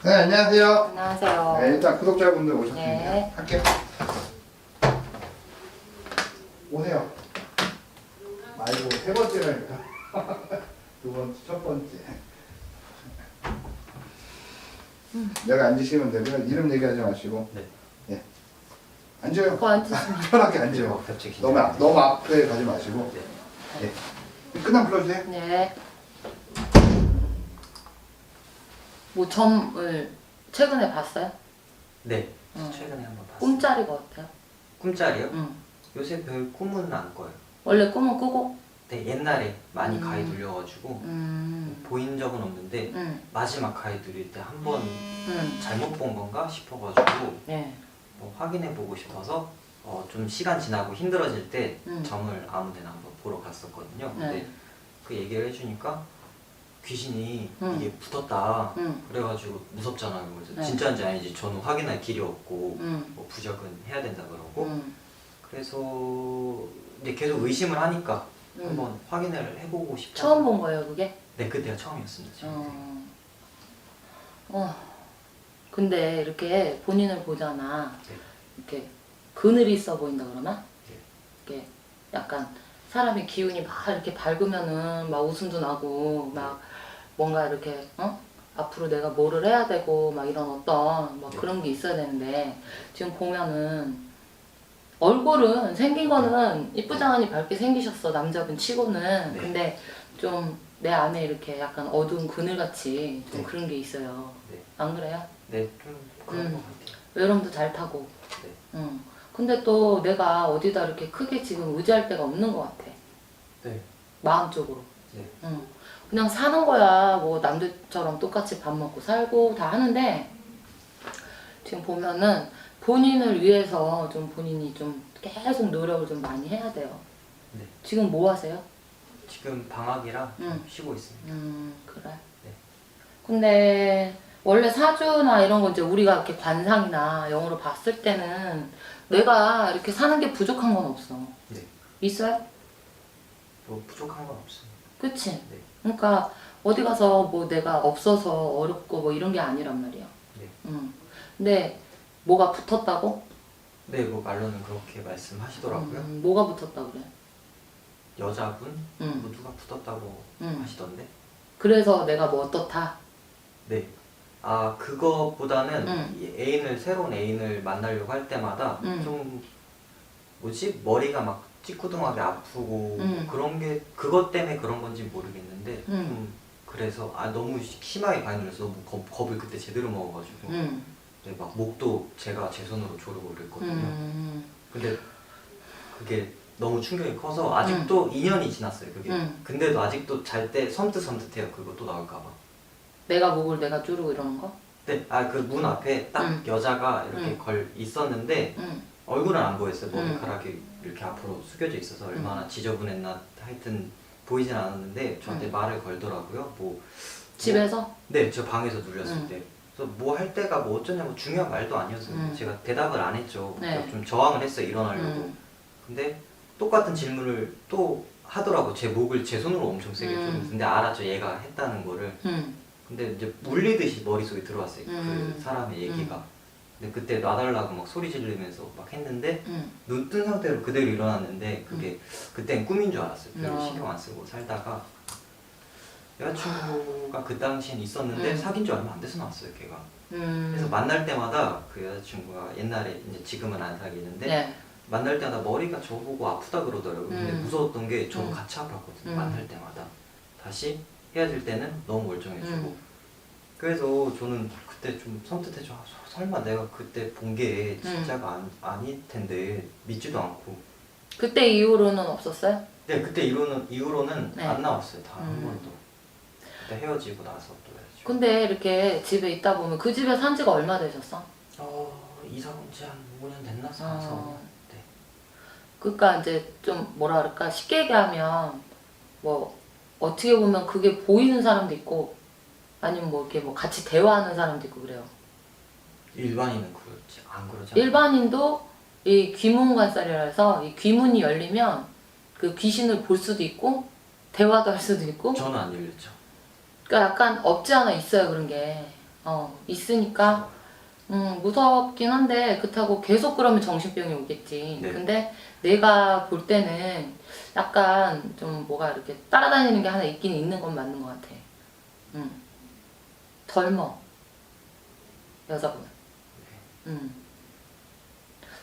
네, 안녕하세요. 안녕하세요. 네, 일단 구독자분들 오셨습니다. 네. 할게요. 오세요. 말고 세 번째라니까. 두 번째, 첫 번째. 여기 앉으시면 되고요. 이름 얘기하지 마시고. 네. 예. 앉아요. 앉으시면 편하게 앉아요. 갑자기 너무 앞에 가지 마시고. 네. 예. 끝나면 불러주세요. 네. 뭐 점을 최근에 봤어요? 네. 응. 최근에 한번 봤어요. 꿈자리가 어때요? 꿈자리요? 응. 요새 별 꿈은 안 꿔요. 원래 꿈은 꾸고? 네, 옛날에 많이 가위 돌려가지고 보인 적은 없는데 마지막 가위 돌릴 때 한 번 잘못 본 건가 싶어가지고 네. 뭐 확인해보고 싶어서 좀 시간 지나고 힘들어질 때 음. 점을 아무데나 한번 보러 갔었거든요. 네. 근데 그 얘기를 해주니까 귀신이 이게 음. 붙었다 음. 그래가지고 무섭잖아요. 그래서 네. 진짜인지 아닌지 저는 확인할 길이 없고 음. 뭐 부적은 해야 된다 그러고 음. 그래서 이제 계속 의심을 하니까 음. 한번 확인을 해보고 싶다. 처음 본 거예요, 그게? 네, 그때가 처음이었습니다. 지금. 근데 이렇게 본인을 보잖아. 네. 이렇게 그늘이 있어 보인다 그러나? 네. 이렇게 약간 사람의 기운이 막 이렇게 밝으면은 막 웃음도 나고 막 뭔가 이렇게 앞으로 내가 뭐를 해야 되고 막 이런 어떤 막 네. 그런 게 있어야 되는데 지금 보면은 얼굴은 생긴 거는 이쁘장하니 밝게 생기셨어, 남자분 치고는. 네. 근데 좀 내 안에 이렇게 약간 어두운 그늘같이 좀 네. 그런 게 있어요. 네. 안 그래요? 네, 좀 그런 것 같아요. 외로움도 잘 타고. 네. 응. 근데 또 내가 어디다 이렇게 크게 지금 의지할 데가 없는 것 같아. 네. 마음 쪽으로. 네. 응. 그냥 사는 거야. 뭐 남들처럼 똑같이 밥 먹고 살고 다 하는데 지금 보면은 본인을 위해서 좀 본인이 좀 계속 노력을 좀 많이 해야 돼요. 네. 지금 뭐 하세요? 지금 방학이라 응. 쉬고 있습니다. 그래. 네. 근데 원래 사주나 이런 거 이제 우리가 이렇게 관상이나 영어로 봤을 때는 내가 이렇게 사는 게 부족한 건 없어. 네. 있어요? 뭐 부족한 건 없습니다. 그치? 네. 그러니까 어디 가서 뭐 내가 없어서 어렵고 뭐 이런 게 아니란 말이야. 네. 근데 뭐가 붙었다고? 네, 뭐 말로는 그렇게 말씀하시더라고요. 뭐가 붙었다고 그래? 여자분 음. 뭐 누가 붙었다고 하시던데. 그래서 내가 뭐 어떻다? 네. 아, 그거보다는 음. 새로운 애인을 만나려고 할 때마다 좀 뭐지? 머리가 막 찌뿌둥하게 아프고 그런 게 그것 때문에 그런 건지 모르겠는데 좀 그래서 너무 심하게 반응해서 너무 겁을 그때 제대로 먹어가지고 네, 막 목도 제가 제 손으로 조르고 그랬거든요. 근데 그게 너무 충격이 커서 아직도 2년이 지났어요. 그게. 근데도 아직도 잘 때 섬뜩섬뜩해요. 그거 또 나올까 봐. 내가 목을 내가 조르고 이러는 거? 네, 그 문 앞에 딱 여자가 이렇게 걸 있었는데 얼굴은 안 보였어요. 머리카락이 이렇게 앞으로 숙여져 있어서 얼마나 지저분했나 하여튼 보이진 않았는데 저한테 말을 걸더라고요. 집에서? 네, 저 방에서 눌렸을 때. 그래서 뭐 할 때가 뭐 어쩌냐고 중요한 말도 아니었어요. 제가 대답을 안 했죠. 네. 좀 저항을 했어요. 일어나려고. 근데 똑같은 질문을 또 하더라고. 제 목을 제 손으로 엄청 세게 좀. 근데 알았죠. 얘가 했다는 거를. 근데 이제 물리듯이 머릿속에 들어왔어요. 그 사람의 얘기가. 근데 그때 놔달라고 막 소리 지르면서 막 했는데 눈 뜬 상태로 그대로 일어났는데 그게 그땐 꿈인 줄 알았어요. 별로 신경 안 쓰고 살다가 여자친구가 그 당시엔 있었는데 사귄 지 얼마 안 돼서 나왔어요. 걔가. 그래서 만날 때마다 그 여자친구가 옛날에 이제 지금은 안 사귀는데 네. 만날 때마다 머리가 저보고 아프다 그러더라고요. 근데 무서웠던 게 저도 같이 아팠거든요. 만날 때마다. 다시 헤어질 때는 너무 멀쩡해지고. 그래서 저는 그때 좀 섬뜩해져. 설마 내가 그때 본 게 진짜가 아닐 텐데 믿지도 않고. 그때 이후로는 없었어요? 네, 그때 이후로는 네. 안 나왔어요. 다 한 번도. 그때 헤어지고 나서 또 헤어지고. 근데 이렇게 집에 있다 보면 그 집에 산 지가 얼마 되셨어? 이사 온 지 한 5년 됐나? 4년. 네. 그러니까 이제 좀 뭐라 그럴까 쉽게 얘기하면 뭐 어떻게 보면 그게 보이는 사람도 있고 아니면 뭐 이렇게 뭐 같이 대화하는 사람도 있고 그래요. 일반인은 그렇지 안 그러지. 일반인도 이 귀문관살이라 해서 이 귀문이 열리면 그 귀신을 볼 수도 있고 대화도 할 수도 있고. 저는 안 열렸죠. 그러니까 약간 없지 않아 있어요 그런 게. 있으니까 무섭긴 한데 그렇다고 계속 그러면 정신병이 오겠지. 네. 근데 내가 볼 때는 약간 좀 뭐가 이렇게 따라다니는 게 하나 있긴 있는 건 맞는 것 같아. 젊어 여자분.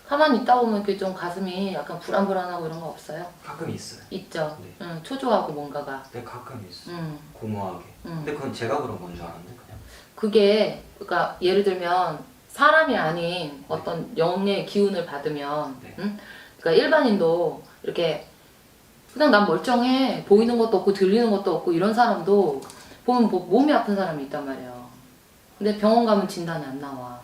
가만히 있다 보면 이렇게 좀 가슴이 약간 불안불안하고 이런 거 없어요? 가끔 있어요. 있죠. 네. 초조하고 뭔가가. 네, 가끔 있어요. 음. 공허하게. 근데 그건 제가 그런 건 줄 알았는데 그냥. 그게 그러니까 예를 들면 사람이 아닌 어떤 영의 기운을 받으면 네. 그러니까 일반인도 이렇게 그냥 난 멀쩡해 보이는 것도 없고 들리는 것도 없고 이런 사람도 보면 뭐 몸이 아픈 사람이 있단 말이에요. 근데 병원 가면 진단이 안 나와.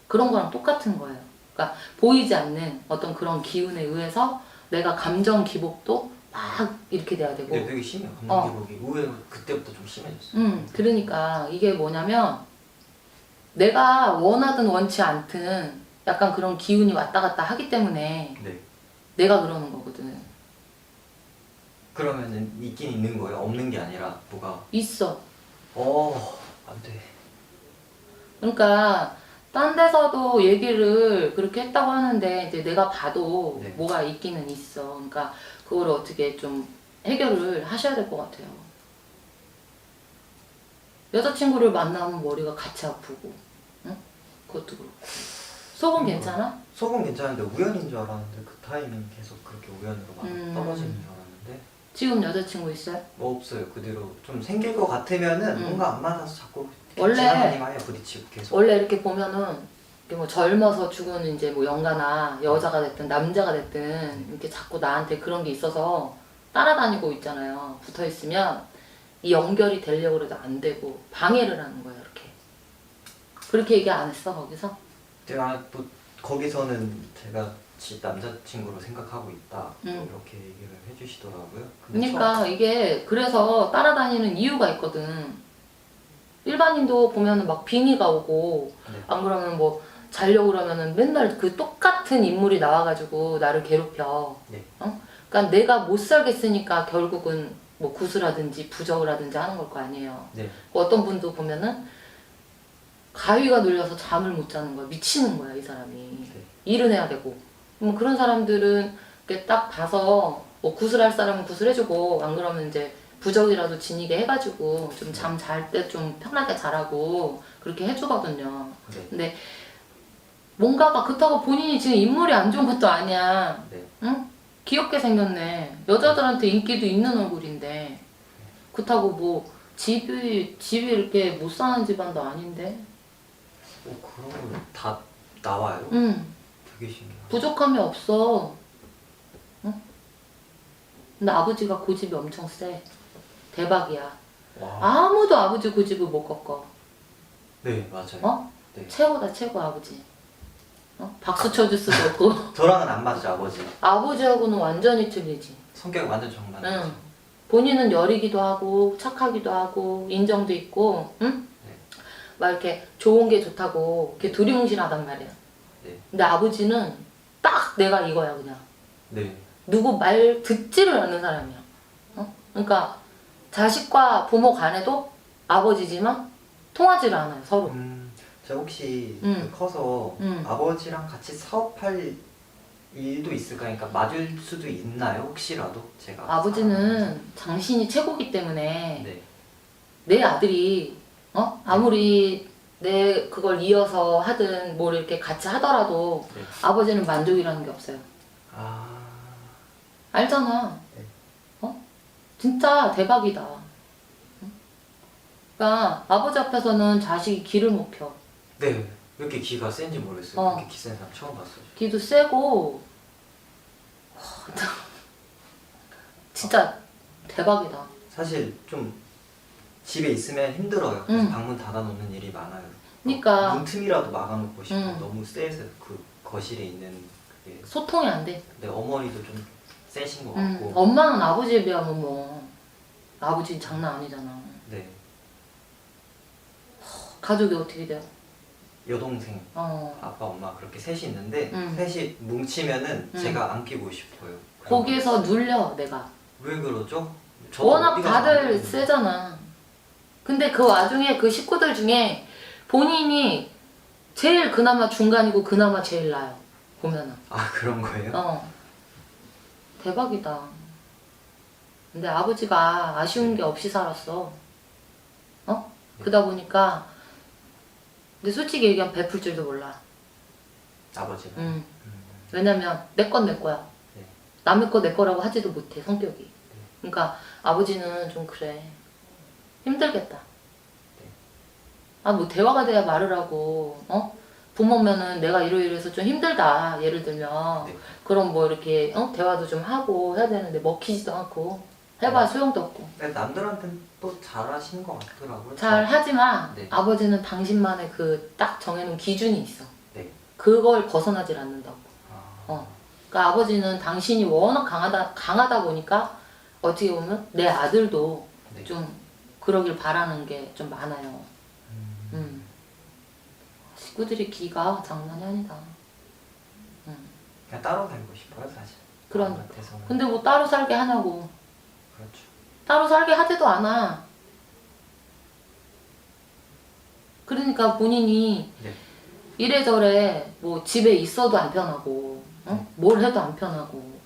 그런 거랑 똑같은 거예요. 그러니까 보이지 않는 어떤 그런 기운에 의해서 내가 감정 기복도 막 이렇게 돼야 되고. 근데 되게 심해요. 감정 기복이 의외로 그때부터 좀 심해졌어요. 그러니까 이게 뭐냐면 내가 원하든 원치 않든 약간 그런 기운이 왔다 갔다 하기 때문에 네. 내가 그러는 거거든. 그러면은 있긴 있는 거예요? 없는 게 아니라 뭐가? 있어. 안 돼. 그러니까 딴 데서도 얘기를 그렇게 했다고 하는데 이제 내가 봐도 네. 뭐가 있기는 있어. 그러니까 그걸 어떻게 좀 해결을 하셔야 될 것 같아요. 여자친구를 만나면 머리가 같이 아프고, 응? 그것도 그렇고. 속은 괜찮아? 속은 괜찮은데 우연인 줄 알았는데 그 타이밍 계속 그렇게 우연으로 막 떨어지는 줄 알았는데 지금 여자친구 있어요? 뭐 없어요. 그대로 좀 생길 것 같으면은 뭔가 안 맞아서 자꾸 원래- 지나가니마에 부딪히고 계속. 원래 이렇게 보면은 이렇게 뭐 젊어서 죽은 이제 뭐 영가나 여자가 됐든 남자가 됐든 이렇게 자꾸 나한테 그런 게 있어서 따라다니고 있잖아요. 붙어 있으면 이 연결이 되려고 해도 안 되고 방해를 하는 거예요. 이렇게. 그렇게 얘기 안 했어 거기서? 제가 뭐 거기서는 제가 남자친구로 생각하고 있다 뭐 이렇게 얘기를 해주시더라고요. 근데 그러니까 이게 그래서 따라다니는 이유가 있거든. 일반인도 보면은 막 빙의가 오고 네. 안 그러면 뭐 자려고 그러면은 맨날 그 똑같은 인물이 나와가지고 나를 괴롭혀. 네. 그러니까 내가 못 살겠으니까 결국은 뭐 구슬하든지 부적을 하든지 하는 걸 거 아니에요. 네. 어떤 분도 보면은 가위가 눌려서 잠을 못 자는 거야. 미치는 거야 이 사람이. 네. 일은 해야 되고. 그런 사람들은 이렇게 딱 봐서 뭐 구슬할 사람은 구슬해주고 안 그러면 이제 부적이라도 지니게 해가지고 좀 잠 잘 때 좀 편하게 자라고 그렇게 해주거든요. 네. 근데 뭔가가 그렇다고 본인이 지금 인물이 안 좋은 것도 아니야. 네. 응? 귀엽게 생겼네. 여자들한테 인기도 있는 얼굴인데 그렇다고 뭐 집이 이렇게 못 사는 집안도 아닌데. 그런 거 다 나와요? 응. 되게 신기해요. 부족함이 없어. 응? 근데 아버지가 고집이 엄청 세. 대박이야. 와. 아무도 아버지 고집을 못 꺾어. 네, 맞아요. 어? 네. 최고다 최고 아버지. 박수 쳐줄 수도 없고. 저랑은 안 맞죠, 아버지. 아버지하고는 완전히 틀리지. 성격이 완전 정반대죠. 응. 본인은 여리기도 하고 착하기도 하고 인정도 있고, 응? 네. 막 이렇게 좋은 게 좋다고 이렇게 두리뭉실하단 말이야. 네. 근데 아버지는 딱 내가 이거야 그냥. 네. 누구 말 듣지를 않는 사람이야. 그러니까 자식과 부모 간에도 아버지지만 통하지를 않아요 서로. 제가 혹시 음. 커서 음. 아버지랑 같이 사업할 일도 있을까? 그러니까 맞을 수도 있나요? 혹시라도 제가 아버지는 당신이 최고기 때문에 네. 내 아들이 아무리 내 그걸 이어서 하든 뭘 이렇게 같이 하더라도 네. 아버지는 만족이라는 게 없어요. 아. 알잖아. 네. 진짜 대박이다. 응? 그러니까 아버지 앞에서는 자식이 기를 못 펴. 네. 왜 이렇게 기가 센지 모르겠어요. 그렇게 기 센 사람 처음 봤어요. 기도 세고 진짜 대박이다. 사실 좀 집에 있으면 힘들어요. 그래서 응. 방문 닫아놓는 일이 많아요. 그러니까 문틈이라도 막아놓고 싶고 응. 너무 세서 그 거실에 있는 그게. 소통이 안 돼. 근데 어머니도 좀 세신 것 응. 같고. 엄마는 아버지에 비하면 뭐 아버지 장난 아니잖아. 네. 가족이 어떻게 돼요? 여동생, 아빠, 엄마 그렇게 셋이 있는데 응. 셋이 뭉치면은 응. 제가 안기고 싶어요. 거기에서 눌려 내가. 왜 그러죠? 저도 워낙 어디 가서 안 다들 그러는데. 세잖아. 근데 그 와중에 그 식구들 중에 본인이 제일 그나마 중간이고 그나마 제일 나아요. 보면은. 아 그런 거예요? 대박이다. 근데 아버지가 아쉬운 게 없이 살았어. 그러다 보니까 근데 솔직히 얘기하면 베풀 줄도 몰라. 아버지가? 왜냐면 내 건 내 거야. 네. 남의 거 내 거라고 하지도 못해 성격이. 그러니까 아버지는 좀 그래. 힘들겠다. 아 뭐 대화가 돼야 말을 하고 부모면은 내가 이러이러해서 좀 힘들다 예를 들면 네. 그럼 뭐 이렇게 대화도 좀 하고 해야 되는데 먹히지도 않고 해봐 소용도 없고 근데 남들한테는 또 잘하시는 것 같더라고요. 잘 하지만 네. 아버지는 당신만의 그 딱 정해놓은 기준이 있어. 네. 그걸 벗어나질 않는다고. 그러니까 아버지는 당신이 워낙 강하다 보니까 어떻게 보면 내 아들도 네. 좀 그러길 바라는 게 좀 많아요. 식구들이 기가 장난이 아니다. 그냥 따로 살고 싶어요 사실. 그러니까. 아무한테서는. 근데 뭐 따로 살게 하냐고. 그렇죠. 따로 살게 하지도 않아. 그러니까 본인이 네. 이래저래 뭐 집에 있어도 안 편하고 뭘 해도 안 편하고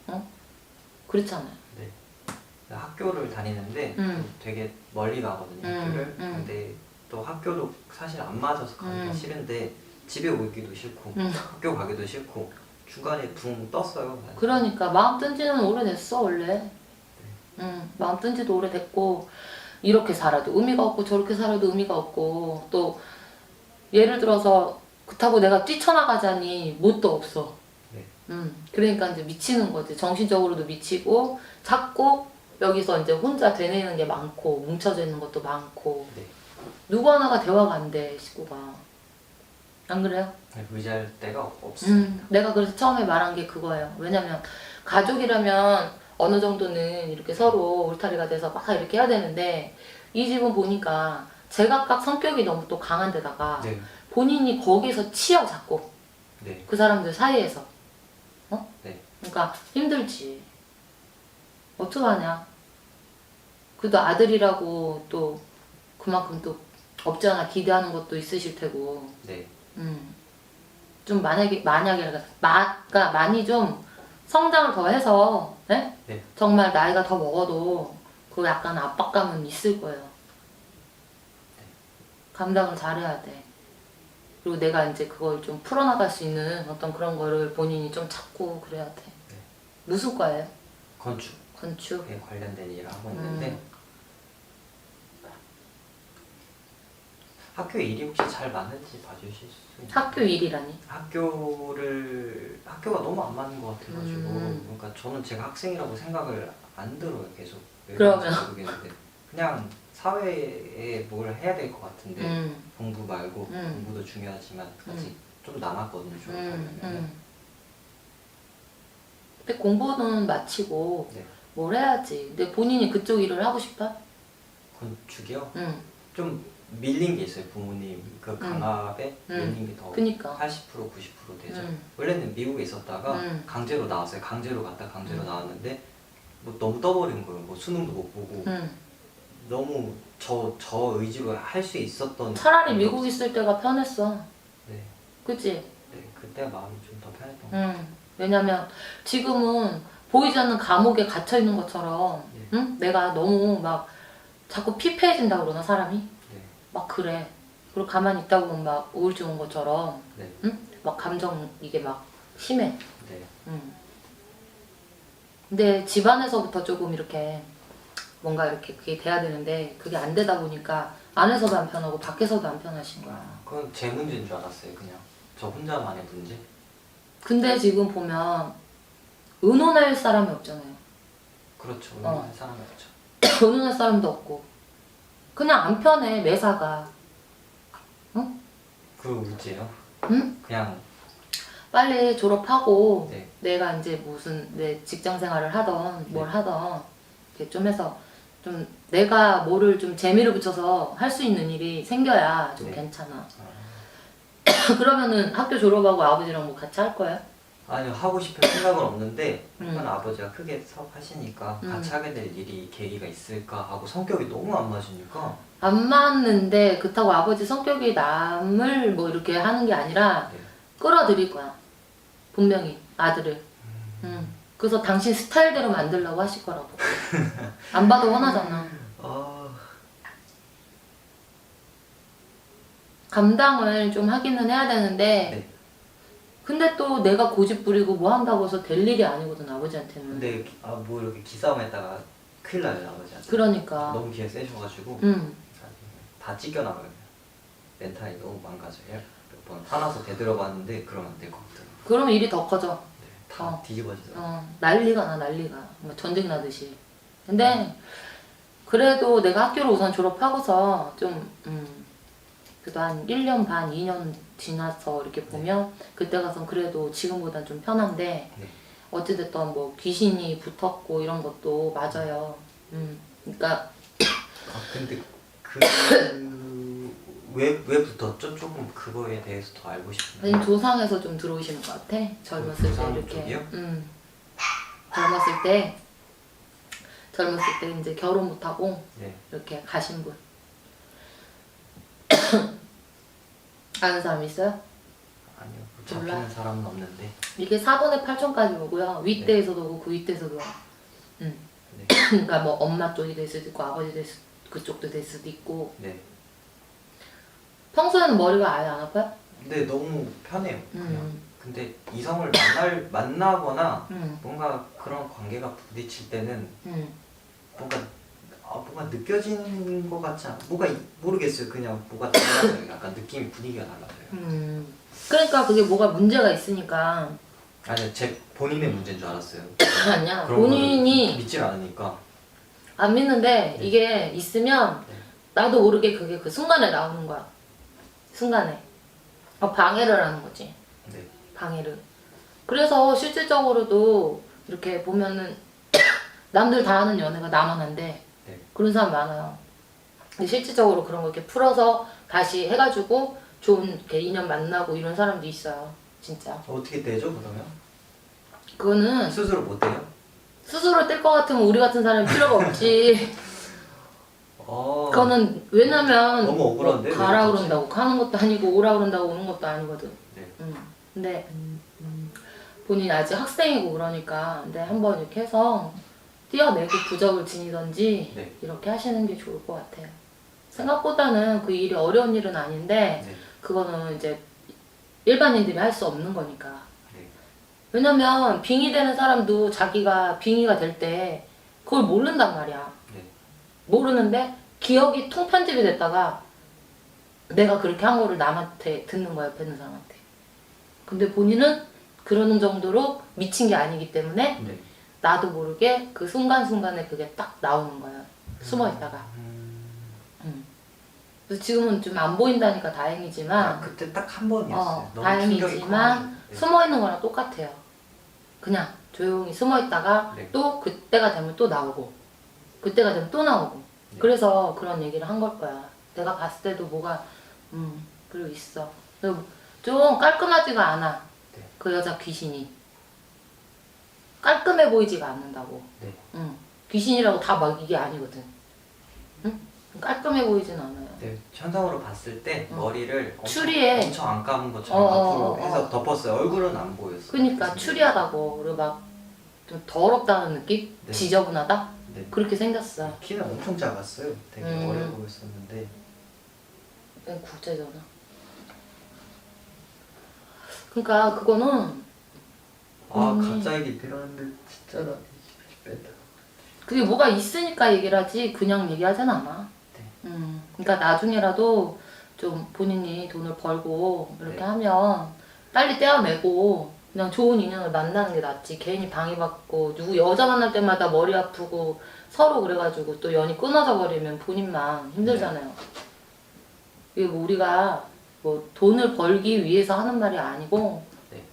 그렇잖아요. 네. 학교를 다니는데 되게 멀리 가거든요. 학교를. 근데 또 학교도 사실 안 맞아서 가기가 싫은데 집에 오기도 싫고 학교 가기도 싫고 중간에 붕 떴어요. 그러니까 마음 뜬 지는 오래됐어 원래. 마음 뜬 지도 오래됐고 이렇게 살아도 의미가 없고 저렇게 살아도 의미가 없고 또 예를 들어서 그렇다고 내가 뛰쳐나가자니 뭣도 없어. 네. 그러니까 이제 미치는 거지. 정신적으로도 미치고 자꾸 여기서 이제 혼자 되뇌는 게 많고 뭉쳐져 있는 것도 많고 네. 누구 하나가 대화가 안 돼 식구가. 안 그래요? 의지할 데가 없어요. 내가 그래서 처음에 말한 게 그거예요. 왜냐면 가족이라면 어느 정도는 이렇게 서로 울타리가 돼서 막 이렇게 해야 되는데 이 집은 보니까 제각각 성격이 너무 또 강한 데다가 네. 본인이 거기서 치여 자꾸 네. 그 사람들 사이에서 네. 그러니까 힘들지. 어떡하냐. 그래도 아들이라고 또 그만큼 또 없지 않아 기대하는 것도 있으실 테고 네. 좀 만약에 그러니까 많이 좀 성장을 더 해서 네? 네. 정말 나이가 더 먹어도 그 약간 압박감은 있을 거예요. 감당을 잘해야 돼. 그리고 내가 이제 그걸 좀 풀어나갈 수 있는 어떤 그런 거를 본인이 좀 찾고 그래야 돼. 네. 무슨 과예요? 건축에 건축? 관련된 일을 하고 있는데 학교 일이 혹시 잘 맞는지 봐주실 수 있나요? 학교 일이라니? 학교가 너무 안 맞는 것 같아가지고 그러니까 저는 제가 학생이라고 생각을 안 들어요 계속. 왜 그러면? 그런지 모르겠는데 그냥 사회에 뭘 해야 될 것 같은데 공부 말고 공부도 중요하지만 아직 좀 남았거든요 졸업하려면. 근데 공부는 마치고 네. 뭘 해야지. 근데 본인이 그쪽 일을 하고 싶어? 건축이요? 응. 좀 밀린 게 있어요 부모님 그 강압에 밀린 게 더 그니까. 80% 90% 되죠. 원래는 미국에 있었다가 강제로 나왔어요. 강제로 갔다 강제로 나왔는데 뭐 너무 떠버린 거예요. 뭐 수능도 못 보고 너무 저 의지로 할 수 있었던 차라리 미국 있을 때가 편했어. 네. 그치? 네 그때 마음이 좀 더 편했던 것 같아요. 왜냐면 지금은 보이지 않는 감옥에 gat혀 있는 것처럼 네. 내가 너무 막 자꾸 피폐해진다 그러나 사람이? 네. 막 그래. 그리고 가만히 있다 보면 막 우울증 온 것처럼 네. 막 감정 이게 막 심해. 네. 근데 집안에서부터 조금 이렇게 뭔가 이렇게 그게 돼야 되는데 그게 안 되다 보니까 안에서도 안 편하고 밖에서도 안 편하신 거야. 그건 제 문제인 줄 알았어요 그냥. 저 혼자만의 문제. 근데 지금 보면 의논할 사람이 없잖아요. 그렇죠. 의논할 사람이 없죠. 의논할 사람도 없고 그냥 안 편해 매사가. 그 문제요? 응? 그냥 빨리 졸업하고 네. 내가 이제 무슨 내 직장 생활을 하던 뭘 하던 이렇게 좀 해서 좀 내가 뭐를 좀 재미를 붙여서 할 수 있는 일이 생겨야 좀 네. 괜찮아. 그러면은 학교 졸업하고 아버지랑 뭐 같이 할 거야? 아니요 하고 싶은 생각은 없는데 한편 아버지가 크게 사업하시니까 같이 하게 될 일이 계기가 있을까 하고 성격이 너무 안 맞으니까 안 맞는데 그렇다고 아버지 성격이 남을 뭐 이렇게 하는 게 아니라 네. 끌어들일 거야. 분명히 아들을. 그래서 당신 스타일대로 만들려고 하실 거라고. 안 봐도 뻔하잖아. 아, 감당을 좀 하기는 해야 되는데 네. 근데 또 내가 고집 부리고 뭐 한다고 해서 될 일이 아니거든 아버지한테는. 근데 뭐 이렇게 기싸움했다가 큰일 나요 아버지한테. 그러니까. 너무 기에 세셔가지고 다 찢겨나가요. 멘탈이 너무 망가져요. 몇 번 화나서 되돌아봤는데 그러면 안 될 것 같아요. 그러면 일이 더 커져. 네, 다 뒤집어지더라고요. 난리가 나 난리가. 뭐 전쟁 나듯이. 근데 그래도 내가 학교를 우선 졸업하고서 좀 그래도 한 1년 반, 2년 지나서 이렇게 보면 그때 가서 그래도 지금보단 좀 편한데 네. 어찌됐든 뭐 귀신이 붙었고 이런 것도 맞아요. 그러니까 아 근데 왜 붙었죠? 조금 그거에 대해서 더 알고 싶은데. 아니, 조상에서 좀 들어오시는 것 같아. 젊었을 때 조상 이렇게. 쪽이요? 젊었을 때 이제 결혼 못하고 네. 이렇게 가신 분. 아는 사람 있어요? 아니요. 잡히는 몰라? 사람은 없는데. 이게 4분의 8촌까지 오고요. 윗대에서도 오고 그 윗대에서도 와. 네. 그러니까 뭐 엄마 쪽이 될 수도 있고 아버지 그쪽도 될 수도 있고. 네. 평소에는 머리가 아예 안 아파요? 근데 너무 편해요. 그냥. 음. 근데 이성을 만나거나 음. 뭔가 그런 관계가 부딪힐 때는 음. 뭔가 느껴지는 것 같지 않아? 모르겠어요. 그냥 뭐가 달라져요. 약간 느낌이 분위기가 달라져요. 그러니까 그게 뭐가 문제가 있으니까. 아니요, 제 본인의 문제인 줄 알았어요. 아니야. 그런 본인이 거를 믿질 않으니까. 안 믿는데 네. 이게 있으면 네. 나도 모르게 그게 그 순간에 나오는 거야. 순간에. 방해를 하는 거지. 네. 방해를. 그래서 실질적으로도 이렇게 보면은 남들 다 하는 연애가 나만 안 돼. 네. 그런 사람 많아요. 근데 실질적으로 그런 거 이렇게 풀어서 다시 해가지고 좋은 이렇게 인연 만나고 이런 사람도 있어요. 진짜. 어떻게 되죠 그러면? 그거는 스스로 못 돼요? 스스로 뗄 것 같으면 우리 같은 사람이 필요가 없지. 그거는 왜냐면 너무 억울한데? 뭐 가라 왜 그런다고 가는 것도 아니고 오라 그런다고 오는 것도 아니거든. 네. 근데 본인이 아직 학생이고 그러니까 근데 한번 이렇게 해서 뛰어내고 부적을 지니던지 네. 이렇게 하시는 게 좋을 것 같아요. 생각보다는 그 일이 어려운 일은 아닌데 네. 그거는 이제 일반인들이 할 수 없는 거니까. 네. 왜냐면 빙의 되는 사람도 자기가 빙의가 될 때 그걸 모른단 말이야. 네. 모르는데 기억이 통편집이 됐다가 내가 그렇게 한 거를 남한테 듣는 거야, 옆에 있는 사람한테. 근데 본인은 그러는 정도로 미친 게 아니기 때문에 네. 나도 모르게 그 순간순간에 그게 딱 나오는 거야. 숨어 있다가. 그래서 지금은 좀 안 보인다니까 다행이지만 그때 딱 한 번이었어요. 너무 충격이 다행이지만 커가지고. 네. 숨어 있는 거랑 똑같아요. 그냥 조용히 숨어 있다가 네. 또 그때가 되면 또 나오고 그때가 되면 또 나오고 네. 그래서 그런 얘기를 한 걸 거야. 내가 봤을 때도 뭐가 그리고 있어. 그리고 좀 깔끔하지가 않아. 네. 그 여자 귀신이 깔끔해 보이지가 않는다고. 네. 귀신이라고 다 막 이게 아니거든. 응? 깔끔해 보이진 않아요. 네, 현상으로 봤을 때 머리를 추리에 엄청 안 감은 것처럼 앞으로 어. 해서 덮었어요. 얼굴은 안 보였어요. 그러니까 추리하다고 그리고 막 좀 더럽다는 느낌? 네. 지저분하다? 네. 그렇게 생겼어. 키는 엄청 작았어요. 되게 어려 보였었는데. 그냥 국제잖아. 그러니까 그거는 갑자기 들었는데 진짜로 뺀다. 그게 뭐가 있으니까 얘기를 하지 그냥 얘기하진 않아. 네. 그러니까 나중에라도 좀 본인이 돈을 벌고 이렇게 네. 하면 빨리 떼어내고 그냥 좋은 인연을 만나는 게 낫지. 괜히 방해받고 누구 여자 만날 때마다 머리 아프고 서로 그래가지고 또 연이 끊어져 버리면 본인만 힘들잖아요. 이게 뭐 우리가 뭐 돈을 벌기 위해서 하는 말이 아니고 네.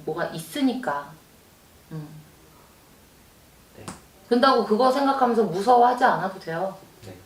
뭐가 있으니까. 네. 근다고 그거 생각하면서 무서워하지 않아도 돼요. 네.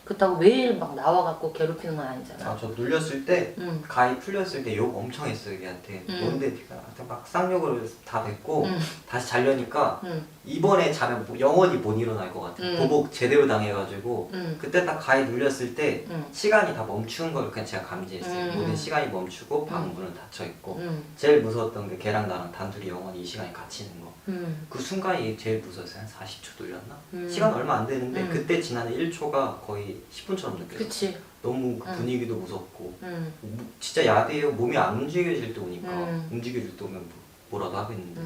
그렇다고 매일 막 나와갖고 괴롭히는 건 아니잖아. 아, 저 눌렸을 때 응. 가위 풀렸을 때 욕 엄청 했어요 걔한테. 뭔데 네가 나한테 막 쌍욕을 다 뱉고 다시 자려니까 이번에 자면 영원히 못 일어날 것 같아. 보복 제대로 당해가지고 그때 딱 가위 눌렸을 때 시간이 다 멈춘 걸 그냥 제가 감지했어요. 모든 시간이 멈추고 방 문은 닫혀 있고 제일 무서웠던 게 걔랑 나랑 단둘이 영원히 이 시간이 갇히는 거. 그 순간이 제일 무서웠어요. 한 40초 눌렸나? 시간 얼마 안 되는데 그때 지나는 1초가 거의 10분처럼 느껴졌어요. 그치. 너무 그 분위기도 무섭고 진짜 야대예요. 몸이 안 움직여질 때 오니까 움직여질 때 오면 뭐라도 하겠는데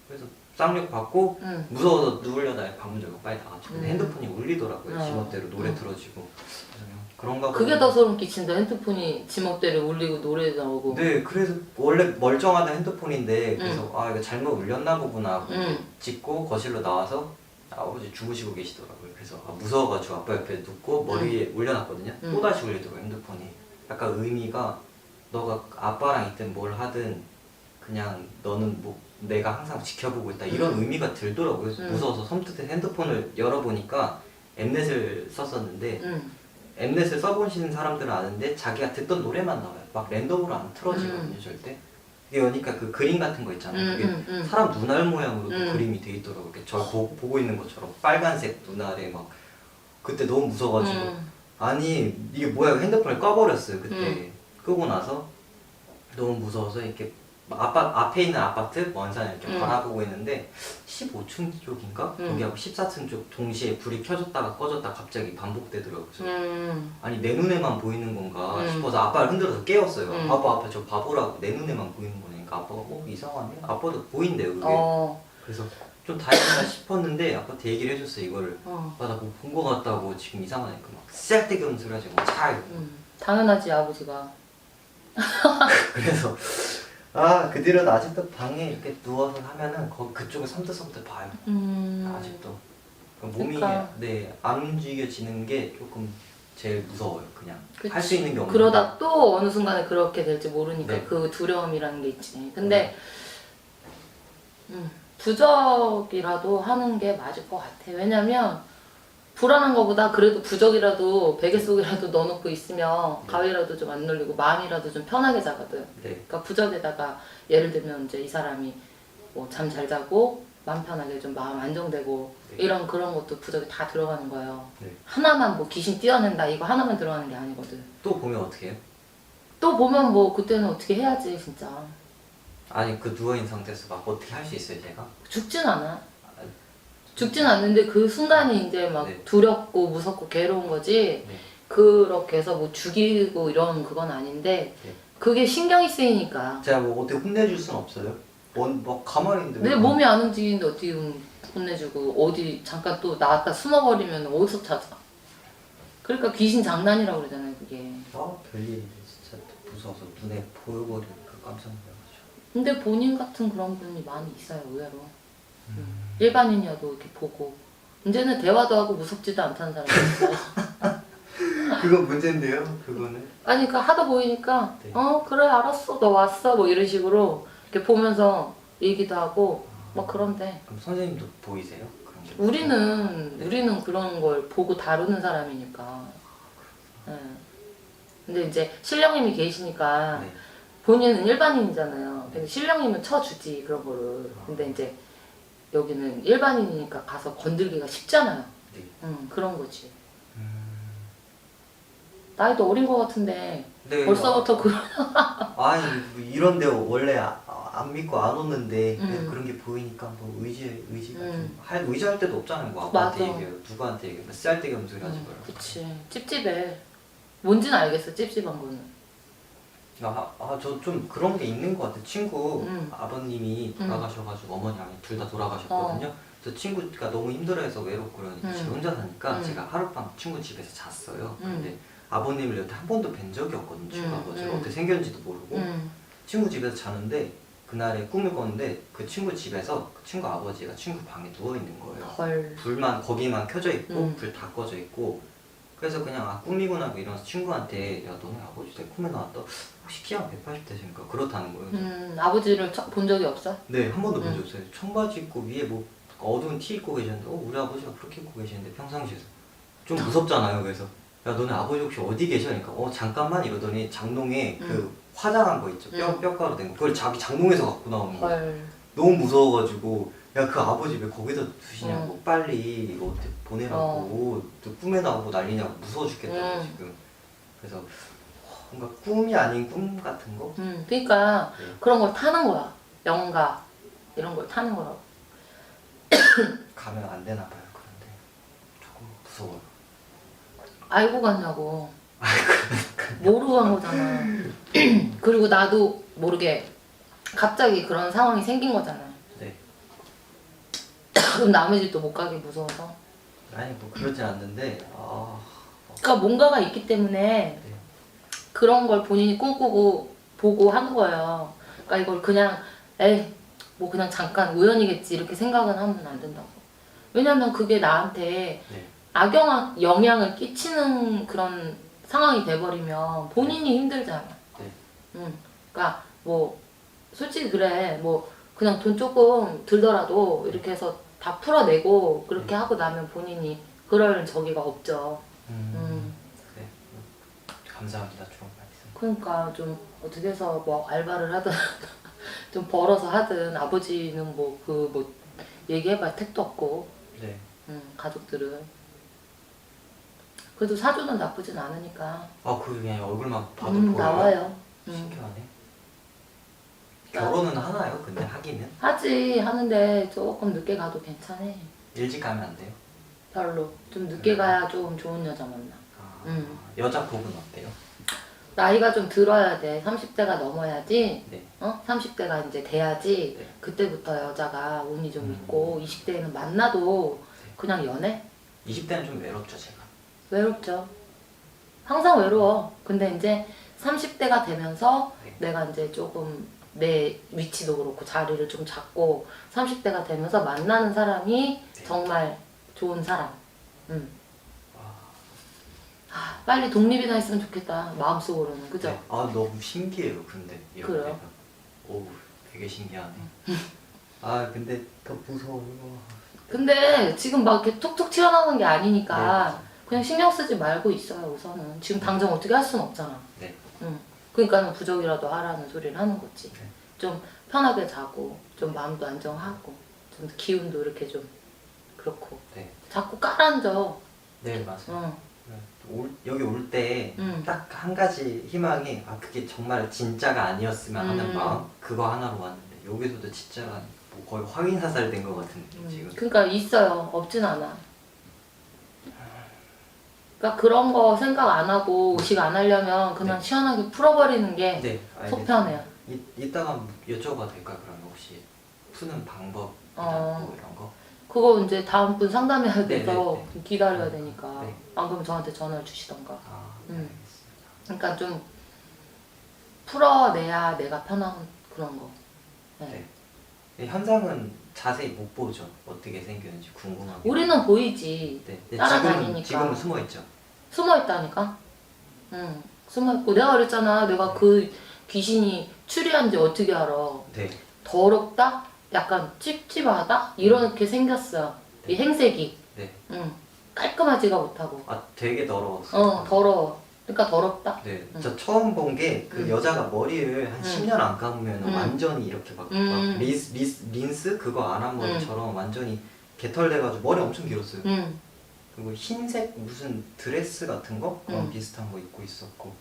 그래서 쌍욕 받고 무서워서 누우려다 방문 열고 빨리 나갔죠. 근데 핸드폰이 울리더라고요. 지멋대로 노래 틀어지고 그런가 보다. 그게 더 소름 끼친다. 핸드폰이 지멋대로 울리고 노래 나오고. 네, 그래서 원래 멀쩡하던 핸드폰인데 그래서 아 이거 잘못 울렸나 보구나 하고 찍고 거실로 나와서 아버지 주무시고 계시더라고요. 그래서 무서워가지고 아빠 옆에 눕고 머리에 올려놨거든요. 또다시 울리더라고요 핸드폰이. 약간 의미가 너가 아빠랑 있든 뭘 하든 그냥 너는 뭐 내가 항상 지켜보고 있다 이런 의미가 들더라고요. 그래서 무서워서 섬뜩해 핸드폰을 열어보니까 엠넷을 썼었는데 엠넷을 써보시는 사람들은 아는데 자기가 듣던 노래만 나와요. 막 랜덤으로 안 틀어지거든요 절대. 이게 여니까 그 그림 같은 거 있잖아요. 그게 사람 눈알 모양으로도 그림이 돼 있더라고요. 이렇게 저 보고 있는 것처럼 빨간색 눈알에 막 그때 너무 무서워가지고 아니 이게 뭐야 핸드폰을 꺼버렸어요 그때. 끄고 나서 너무 무서워서 이렇게 앞에 있는 아파트 먼 산을 이렇게 바라보고 있는데 15층 쪽인가? 거기하고 14층 쪽 동시에 불이 켜졌다가 꺼졌다 갑자기 반복되더라고요. 그래서 아니 내 눈에만 보이는 건가 싶어서 아빠를 흔들어서 깨웠어요. 아빠 저 바보라고 내 눈에만 보이는 거니까 아빠가 이상하네? 아빠도 보인대요 그게. 그래서 좀 다행이다 싶었는데 아빠한테 얘기를 해줬어요 이거를. 아빠 나 뭐 본 거 같다고 지금 이상하니까 막 쓸데없는 소리 하지 마. 차 당연하지 아버지가. 그래서 그 뒤로는 아직도 방에 이렇게 누워서 하면은 그쪽을 섬뜩섬뜩 봐요. 아직도 몸이 그러니까. 네, 안 움직여지는 게 조금 제일 무서워요. 그냥 할 수 있는 게 없는. 그러다 또 어느 순간에 그렇게 될지 모르니까 네. 그 두려움이라는 게 있지. 근데 부적이라도 하는 게 맞을 것 같아. 왜냐면 불안한 거보다 그래도 부적이라도 베개 속이라도 넣어놓고 있으면 가위라도 좀 안 눌리고 마음이라도 좀 편하게 자거든. 네. 그러니까 부적에다가 예를 들면 이제 이 사람이 뭐 잠 잘 자고 마음 편하게 좀 마음 안정되고 이런 그런 것도 부적에 다 들어가는 거예요. 네. 하나만 뭐 귀신 띄어낸다 이거 하나만 들어가는 게 아니거든. 또 보면 어떻게 해요? 또 보면 뭐 그때는 어떻게 해야지 진짜. 아니 그 누워있는 상태에서 막 어떻게 할 수 있어요 제가? 죽진 않아. 죽진 않는데 그 순간이 이제 막 네. 두렵고 무섭고 괴로운 거지. 네. 그렇게 해서 뭐 죽이고 이런 그건 아닌데 네. 그게 신경이 쓰이니까. 제가 뭐 어떻게 혼내줄 수는 없어요? 막 가만히 있는데 내 몸이 안 움직이는데 어떻게 혼내주고 어디 잠깐 또 나갔다 숨어버리면 어디서 찾아. 그러니까 귀신 장난이라고 그러잖아요 그게. 별일인데 진짜 무서워서 눈에 보여버리니까 깜짝 놀라가지고. 근데 본인 같은 그런 분이 많이 있어요 의외로. 일반인이어도 이렇게 보고 이제는 대화도 하고 무섭지도 않다는 사람이 있어요. 그거 문제인데요 그거는. 아니 그러니까 하다 보이니까 네. 그래 알았어 너 왔어 뭐 이런 식으로 이렇게 보면서 얘기도 하고 막 그런데 그럼 선생님도 보이세요? 그런 게? 우리는 그런 걸 보고 다루는 사람이니까. 네. 근데 이제 신령님이 계시니까 네. 본인은 일반인이잖아요. 근데 신령님은 쳐주지 그런 거를. 근데 이제 여기는 일반인이니까 가서 건들기가 쉽잖아요. 네. 그런 거지. 나이도 어린 거 같은데 네, 벌써부터 아니 뭐 이런데 원래 안 믿고 안 오는데 그래도 그런 게 보이니까뭐 의지가 좀 의지할 때도 없잖아요. 뭐 아빠한테 맞아. 얘기해요. 누구한테 얘기해요. 뭐 쓸데기 없는 소리 하지 말라고. 그치. 찝찝해. 뭔지는 알겠어 찝찝한 거는. 저 좀 그런 게 있는 것 같아요. 친구 아버님이 돌아가셔가지고 어머니 아니 둘 다 돌아가셨거든요. 그래서 친구가 너무 힘들어해서 외롭고 그러니까 제가 혼자 사니까 제가 하룻밤 친구 집에서 잤어요. 근데 아버님을 여태 한 번도 뵌 적이 없거든요. 친구 아버지가 어떻게 생겼는지도 모르고 친구 집에서 자는데 그날에 꿈을 꿨는데 그 친구 집에서 그 친구 아버지가 친구 방에 누워 있는 거예요. 헐. 불만 거기만 켜져 있고 불 다 꺼져 있고 그래서 그냥 꿈이구나 뭐 이러면서 친구한테 야 너네 아버지 내 꿈에 나왔다 혹시 키가 180대신가 그렇다는 거예요. 아버지를 본 적이 없어? 네 한 번도 본 적 없어요. 청바지 입고 위에 뭐 어두운 티 입고 계셨는데 우리 아버지가 그렇게 입고 계시는데 평상시에서 좀 무섭잖아요. 그래서 야 너네 아버지 혹시 어디 계셔? 그러니까 잠깐만 이러더니 장롱에 그 화장한 거 있죠. 뼈가루 된 거. 그걸 자기 장롱에서 갖고 나오는 거야. 헐. 너무 무서워가지고 야 그 아버지 왜 거기다 두시냐고 빨리 이거 어떻게 보내라고 또 꿈에 나오고 난리냐고 무서워 죽겠다고 지금. 그래서 뭔가 꿈이 아닌 꿈 같은 거? 그러니까 네. 그런 걸 타는 거야. 영가 이런 걸 타는 거라고. 가면 안 되나 봐요. 그런데 조금 무서워요. 알고 갔냐고. 모르고 간 거잖아. 그리고 나도 모르게 갑자기 그런 상황이 생긴 거잖아. 네. 그럼 남의 집도 못 가게 무서워서. 아니 뭐 그러진 않는데 그러니까 뭔가가 있기 때문에 네. 그런 걸 본인이 꿈꾸고 보고 한 거예요. 그러니까 이걸 그냥 에이 뭐 그냥 잠깐 우연이겠지 이렇게 생각은 하면 안 된다고. 왜냐면 그게 나한테 네. 악영향 영향을 끼치는 그런 상황이 돼버리면 본인이 힘들잖아. 네. 그러니까 뭐 솔직히 그래 뭐 그냥 돈 조금 들더라도 이렇게 해서 다 풀어내고 그렇게 하고 나면 본인이 그럴 저기가 없죠. 네. 감사합니다. 좋은 말씀. 그러니까 좀 어떻게 해서 뭐 알바를 하든 좀 벌어서 하든 아버지는 뭐 그 뭐 얘기해봐야 택도 없고 네. 가족들은 그래도 사주는 나쁘진 않으니까 그냥 얼굴만 봐도 보여요? 나와요. 신기하네. 결혼은 하나요? 근데 하기는? 하는데 조금 늦게 가도 괜찮아. 일찍 가면 안 돼요? 별로 좀 늦게 가야 좀 좋은 여자 만나. 여자 복은 어때요? 나이가 좀 들어야 돼. 30대가 넘어야지. 네. 30대가 이제 돼야지. 네. 그때부터 여자가 운이 좀 있고 20대에는 만나도 그냥 연애? 20대는 좀 외롭죠 제가. 외롭죠. 항상 외로워. 근데 이제 30대가 되면서 네. 내가 이제 조금 내 위치도 그렇고 자리를 좀 잡고 30대가 되면서 만나는 사람이 네. 정말 좋은 사람. 빨리 독립이나 했으면 좋겠다. 마음속으로는. 그죠? 네. 너무 신기해요 근데 이런 그래요? 데가. 오 되게 신기하네. 근데 더 무서워요. 근데 지금 막 이렇게 툭툭 튀어나오는 게 아니니까 네. 그냥 신경 쓰지 말고 있어요 우선은. 지금 당장 어떻게 할 수는 없잖아. 네. 그러니까 부족이라도 하라는 소리를 하는 거지. 네. 좀 편하게 자고 좀 마음도 안정하고 좀 기운도 이렇게 좀 그렇고 네. 자꾸 깔아앉아. 네 맞아요. 응. 여기 올 때 딱 한 가지 희망이 그게 정말 진짜가 아니었으면 하는 마음 그거 하나로 왔는데 여기서도 진짜가 뭐 거의 확인 사살된 것 같은 느낌 지금. 그러니까 있어요. 없진 않아. 그러니까 그런 거 생각 안 하고 의식 안 하려면 그냥 네. 시원하게 풀어버리는 게 네, 속 알겠습니다. 편해요. 이따가 여쭤봐도 될까요? 그러면 혹시 푸는 방법이나 뭐 이런 거? 그거 이제 다음 분 상담해야 돼서 네, 네, 네. 기다려야 되니까 네. 안 그러면 저한테 전화를 주시던가. 네, 알겠습니다. 그러니까 좀 풀어내야 내가 편한 그런 거. 네. 네, 현상은 자세히 못 보죠. 어떻게 생겼는지 궁금하고. 우리는 보이지. 네, 네, 따라다니니까. 지금은 숨어 있죠. 숨어 있다니까. 숨어 있고 내가 그랬잖아. 내가 그 귀신이 추리한지 어떻게 알아? 네. 더럽다? 약간 찝찝하다? 이렇게 생겼어. 이 행색이. 네. 깔끔하지가 못하고. 되게 더러웠어요. 더러워. 그러니까 더럽다. 네, 저 처음 본 게 그 여자가 머리를 한 10년 안 감으면 완전히 이렇게 막 린스 그거 안 한 머리처럼 완전히 개털돼가지고 머리 엄청 길었어요. 그리고 흰색 무슨 드레스 같은 거 그런 비슷한 거 입고 있었고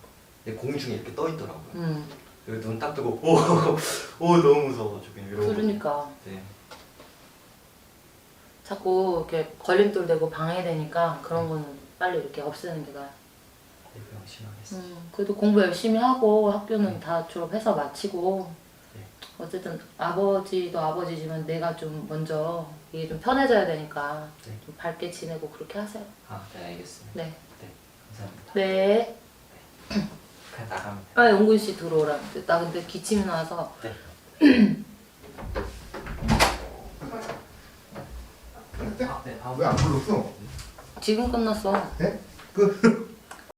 근데 공중에 이렇게 떠 있더라고요. 여기 눈 딱 뜨고 오 너무 무서워가지고 이러고. 그러니까. 네. 자꾸 이렇게 걸림돌 되고 방해되니까 그런 거는 빨리 이렇게 없애는 게 나아. 네, 명심하겠습니다. 그래도 공부 열심히 하고 학교는 다 졸업해서 마치고 네. 어쨌든 아버지도 아버지지만 내가 좀 먼저 이게 좀 편해져야 되니까 네. 좀 밝게 지내고 그렇게 하세요. 네 알겠습니다. 네. 네 감사합니다. 네. 그냥 나가면 돼요. 용근 씨 들어오라. 나 근데 기침이 나서. 네. 끝났대? 네, 왜 안 불렀어? 지금 끝났어. 네?